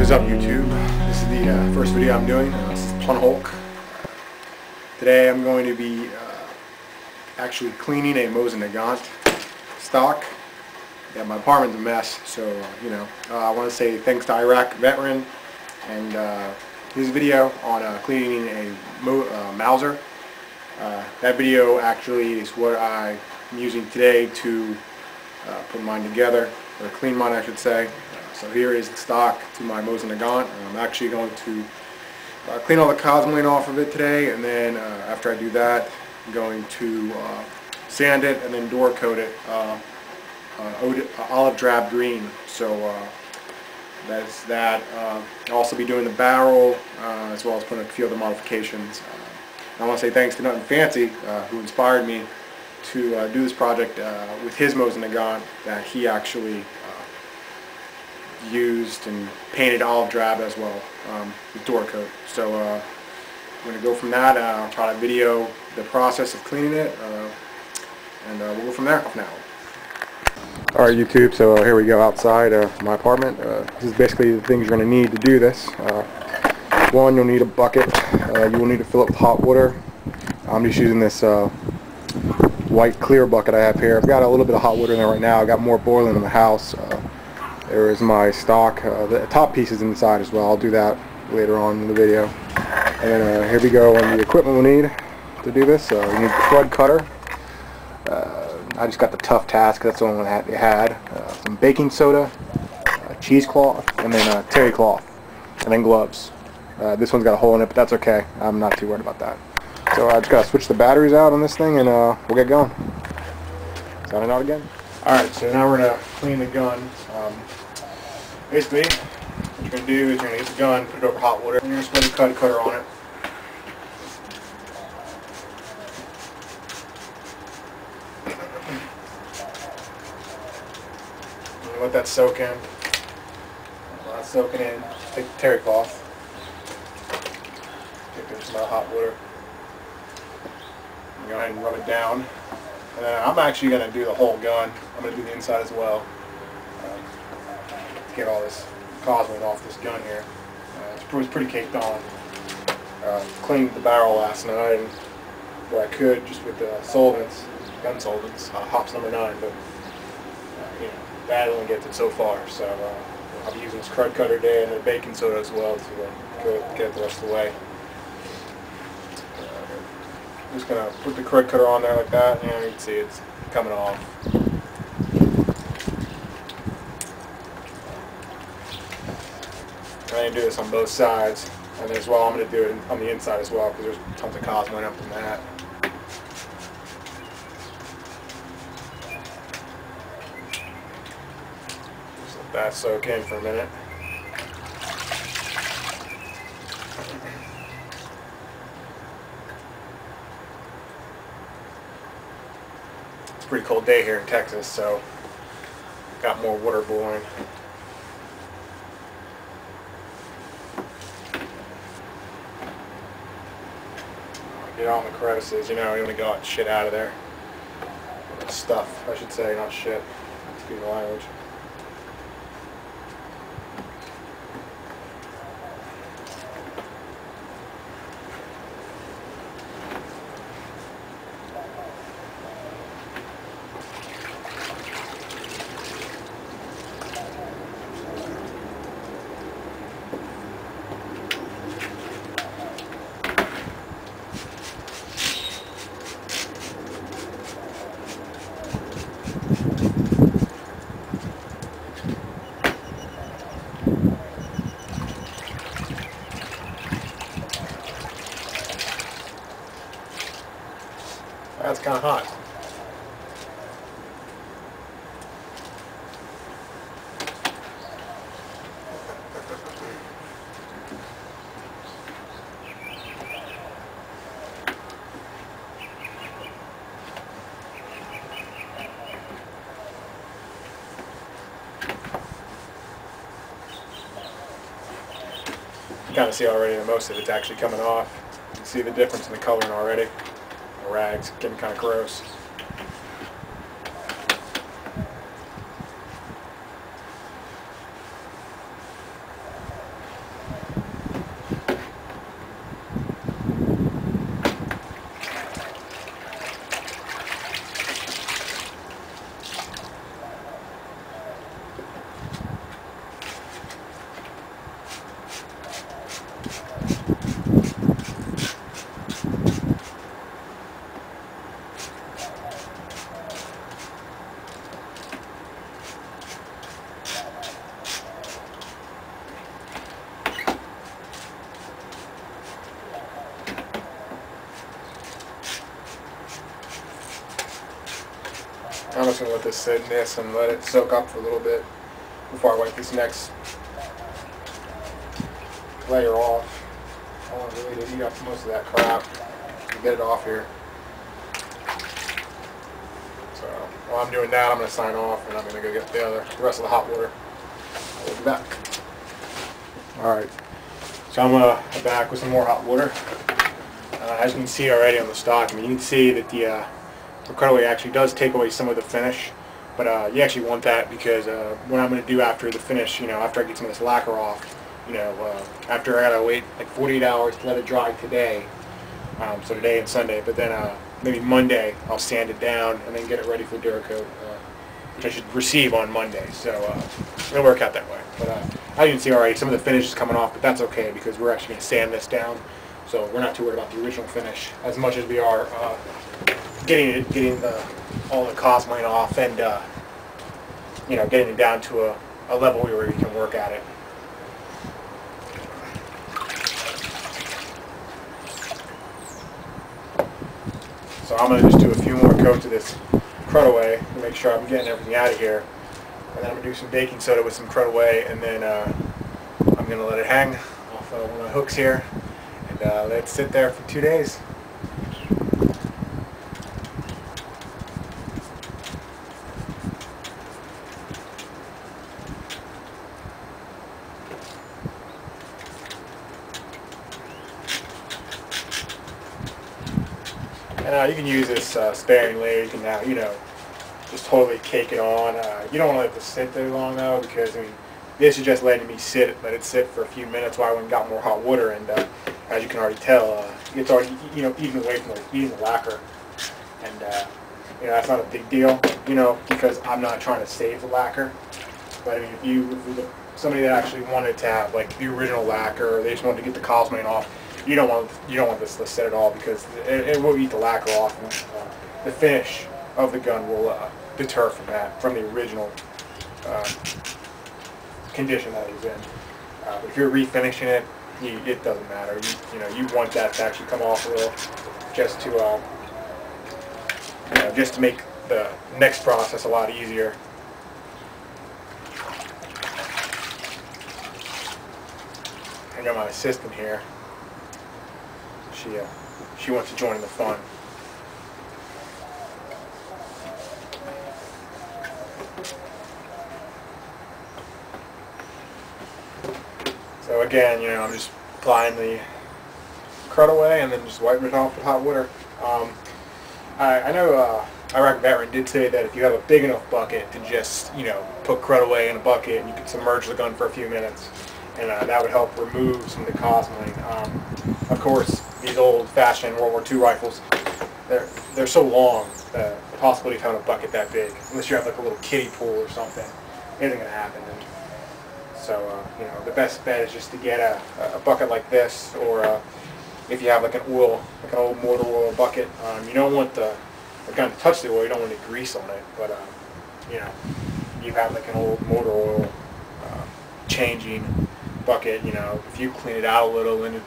What is up, YouTube? This is the first video I'm doing. This is Pun Hulk. Today I'm going to be actually cleaning a Mosin Nagant stock. Yeah, my apartment's a mess, so I want to say thanks to Iraq veteran, and his video on cleaning a Mauser. That video actually is what I'm using today to put mine together, or clean mine, I should say. So here is the stock to my Mosin Nagant. I'm actually going to clean all the cosmoline off of it today, and then after I do that, I'm going to sand it and then door coat it olive drab green. So that's that. I'll also be doing the barrel as well as putting a few other modifications. I want to say thanks to Nothing Fancy, who inspired me to do this project with his Mosin Nagant that he actually used and painted olive drab as well with door coat. So I'm going to go from that. I'll try to video the process of cleaning it, and we'll go from there now. Alright, YouTube, so here we go outside my apartment. This is basically the things you're going to need to do this. One, you'll need a bucket. You will need to fill it with hot water. I'm just using this white clear bucket I have here. I've got a little bit of hot water in there right now. I've got more boiling in the house. There is my stock. The top piece is inside as well. I'll do that later on in the video. And then here we go on the equipment we'll need to do this. You need Krudd Kutter. I just got the Tough Task. That's the only one it had. Some baking soda, cheesecloth, and then terry cloth, and then gloves. This one's got a hole in it, but that's okay. I'm not too worried about that. So I just got to switch the batteries out on this thing, and we'll get going. Sounding out again. Alright, so now we're going to clean the gun. Basically, what you're going to do is you're going to get the gun, put it over hot water, and you're just going to put a Krudd Kutter on it. And let that soak in. While that's soaking in, take the terry cloth, take some hot water, and go ahead and rub it down. And then I'm actually going to do the whole gun. I'm going to do the inside as well. To get all this cosmoline off this gun here. It was pretty caked on. Cleaned the barrel last night, and what I could just with the solvents, gun solvents, hops number 9, but that only gets it so far. So I'll be using this Krudd Kutter today and the baking soda as well to get it the rest of the way. I'm just going to put the Krudd Kutter on there like that, and you can see it's coming off. I'm going to do this on both sides, and as well I'm going to do it on the inside as well, because there's tons of cosmoline up in that. Just let that soak in for a minute. It's a pretty cold day here in Texas, so got more water boiling. Get all the crevices, you want to get all that shit out of there. Stuff, I should say, not shit. Excuse the language. That's kind of hot. You kind of see already that most of it's actually coming off. You can see the difference in the coloring already. The rag's getting kind of gross. I'm just going to let this sit in this and let it soak up for a little bit before I wipe this next layer off. I want really to eat up most of that crap and get it off here. So while I'm doing that, I'm going to sign off and I'm going to go get the rest of the hot water. I'll be back. Alright, so I'm back with some more hot water. As you can see already on the stock, I mean, you can see that the cutaway actually does take away some of the finish, but you actually want that because what I'm going to do after the finish, you know, after I get some of this lacquer off, you know, after I got to wait like 48 hours to let it dry today, so today and Sunday, but then maybe Monday I'll sand it down and then get it ready for Duracoat, which I should receive on Monday, so it'll work out that way. But as you can see already, some of the finish is coming off, but that's okay because we're actually going to sand this down, so we're not too worried about the original finish as much as we are getting all the cosmeline off and you know, getting it down to a level where we can work at it. So I'm going to just do a few more coats of this Crudd to make sure I'm getting everything out of here. And then I'm going to do some baking soda with some Crudd, and then I'm going to let it hang off one of the hooks here and let it sit there for 2 days. And you can use this sparingly. You can now, you know, just totally cake it on. You don't want to let this sit there long though, because I mean, this is just letting me let it sit for a few minutes while I went and got more hot water. And as you can already tell, it's already, you know, eating away from eating the lacquer. And you know, that's not a big deal, you know, because I'm not trying to save the lacquer. But I mean, if somebody that actually wanted to have like the original lacquer, or they just wanted to get the cosmeline off, you don't want this to sit at all because it will eat the lacquer off, and the finish of the gun will deter from that, from the original condition that it's in. But if you're refinishing it, it doesn't matter. You know, you want that to actually come off a little, just to you know, just to make the next process a lot easier. I got my assistant here. She wants to join in the fun. So again, you know, I'm just applying the Crudd and then just wiping it off with hot water. I know Iraq Veteran did say that if you have a big enough bucket to just, you know, put Crudd in a bucket and you can submerge the gun for a few minutes, and that would help remove some of the cosmeline. Of course, these old-fashioned World War II rifles, they're so long, the possibility of having a bucket that big, unless you have like a little kiddie pool or something, isn't going to happen. And so, you know, the best bet is just to get a bucket like this, or if you have like an old motor oil bucket. You don't want the gun to touch the oil, you don't want any grease on it, but you know, you have like an old motor oil changing bucket, you know, if you clean it out a little and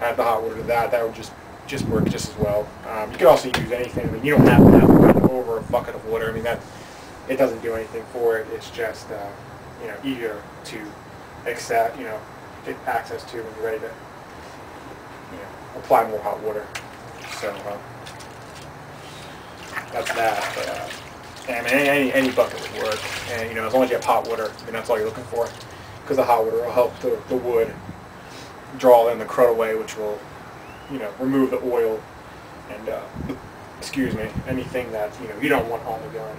add the hot water to that would just work just as well. You could also use anything. I mean, you don't have to have over a bucket of water. I mean, it doesn't do anything for it. It's just you know, easier to accept, you know, get access to when you're ready to, you know, apply more hot water. So that's that. But I mean, any bucket would work, and you know, as long as you have hot water, I mean, that's all you're looking for, because the hot water will help the wood draw in the Crudd which will, you know, remove the oil and excuse me, anything that, you know, you don't want on the gun.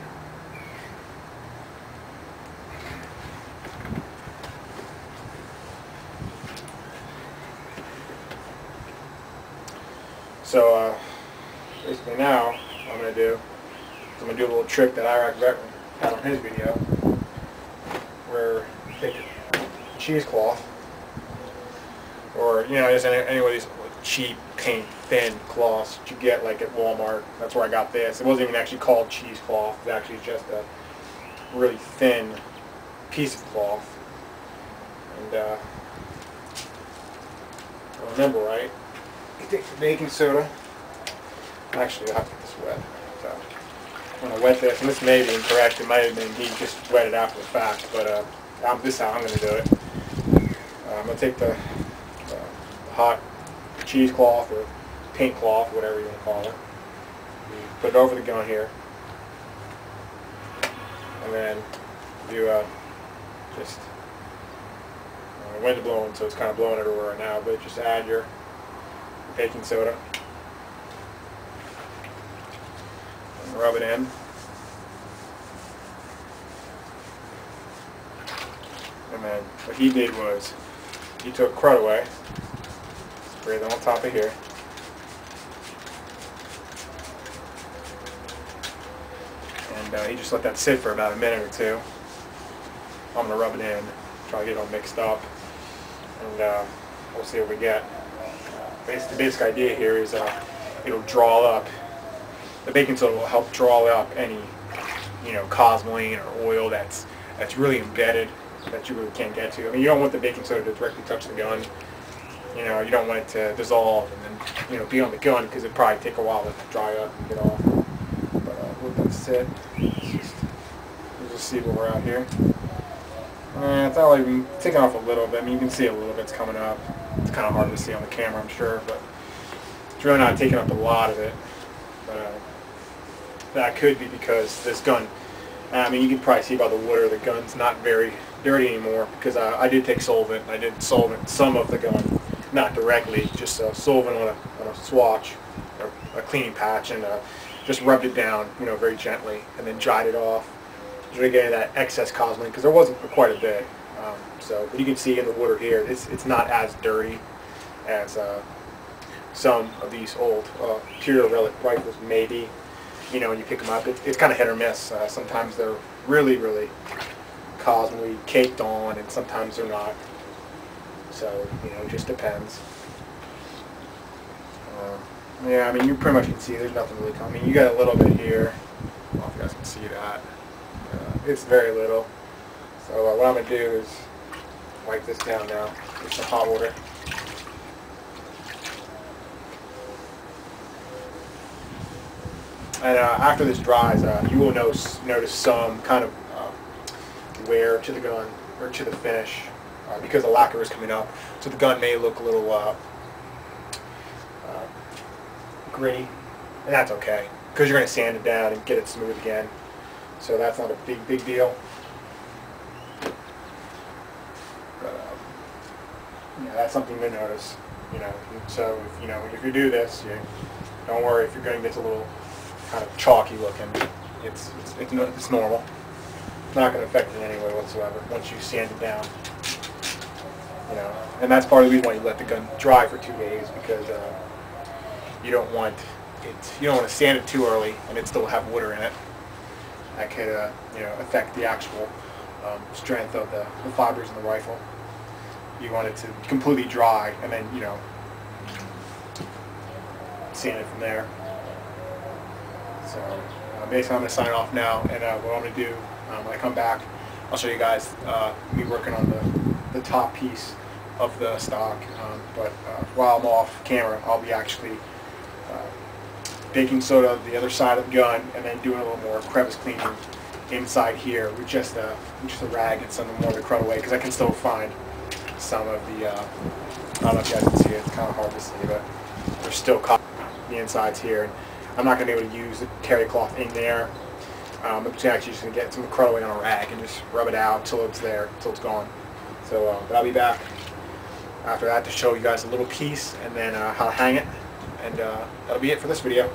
So basically now what I'm going to do is I'm going to do a little trick that Iraq Veteran had on his video, where you take a cheesecloth, or, you know, just any of these cheap paint thin cloths that you get like at Walmart. That's where I got this. It wasn't even actually called cheesecloth. It's actually just a really thin piece of cloth. And if I remember right, you take the baking soda. Actually, I'll have to get this wet. So when I wet this, and this may be incorrect, it might have been he just wet it after the fact, but this is how I'm going to do it. I'm going to take the hot cheesecloth or paint cloth, whatever you want to call it. You put it over the gun here, and then you just wind blowing, so it's kind of blowing everywhere right now, but just add your baking soda and rub it in. And then what he did was he took Krudd away, sprayed it on top of here, and he just let that sit for about a minute or two. I'm going to rub it in, try to get it all mixed up, and we'll see what we get. The basic idea here is it'll draw up, the baking soda will help draw up any, cosmoline or oil that's really embedded that you really can't get to. I mean, you don't want the baking soda to directly touch the gun. You don't want it to dissolve and then, be on the gun, because it'd probably take a while to dry up and get off. But we'll let that sit. We'll just see where we're at here. It's not even taking off a little bit. I mean, you can see a little bit's coming up. It's kind of hard to see on the camera, I'm sure, but it's really not taking up a lot of it. But that could be because this gun, I mean, you can probably see by the water the gun's not very dirty anymore, because I did take solvent. I did solvent some of the gun, not directly, just solvent on a swatch or a cleaning patch, and just rubbed it down, very gently, and then dried it off. Really getting that excess cosmoline, because there wasn't quite a bit. But you can see in the water here, it's not as dirty as some of these old pure relic rifles may be. When you pick them up, it's kind of hit or miss. Sometimes they're really, really cosmoline caked on, and sometimes they're not. So, it just depends. Yeah, I mean, you pretty much can see there's nothing really coming. You got a little bit here. I don't know if you guys can see that. It's very little. So what I'm going to do is wipe this down now with some hot water. And after this dries, you will notice some kind of wear to the gun, or to the finish, because the lacquer is coming up. So the gun may look a little gritty, and that's okay, because you're going to sand it down and get it smooth again. So that's not a big deal. But yeah, that's something to notice. So if you do this, don't worry if your gun gets a little kind of chalky looking. It's normal. It's not going to affect it in any way whatsoever once you sand it down. And that's part of the reason why you let the gun dry for 2 days, because you don't want to sand it too early and it still have water in it. That could affect the actual strength of the fibers in the rifle. You want it to completely dry, and then sand it from there. So basically, I'm going to sign off now, and what I'm going to do when I come back, I'll show you guys me working on the top piece of the stock. But while I'm off camera, I'll be actually baking soda the other side of the gun, and then doing a little more crevice cleaning inside here with just a rag and some more of the Krudd away, because I can still find some of the, I don't know if you guys can see it, it's kind of hard to see, but there's still cotton on the insides here. And I'm not going to be able to use the terry cloth in there. I'm actually just going to get some Krudd away on a rag and just rub it out until it's there, until it's gone. So, but I'll be back after that to show you guys a little piece, and then how to hang it. And that'll be it for this video.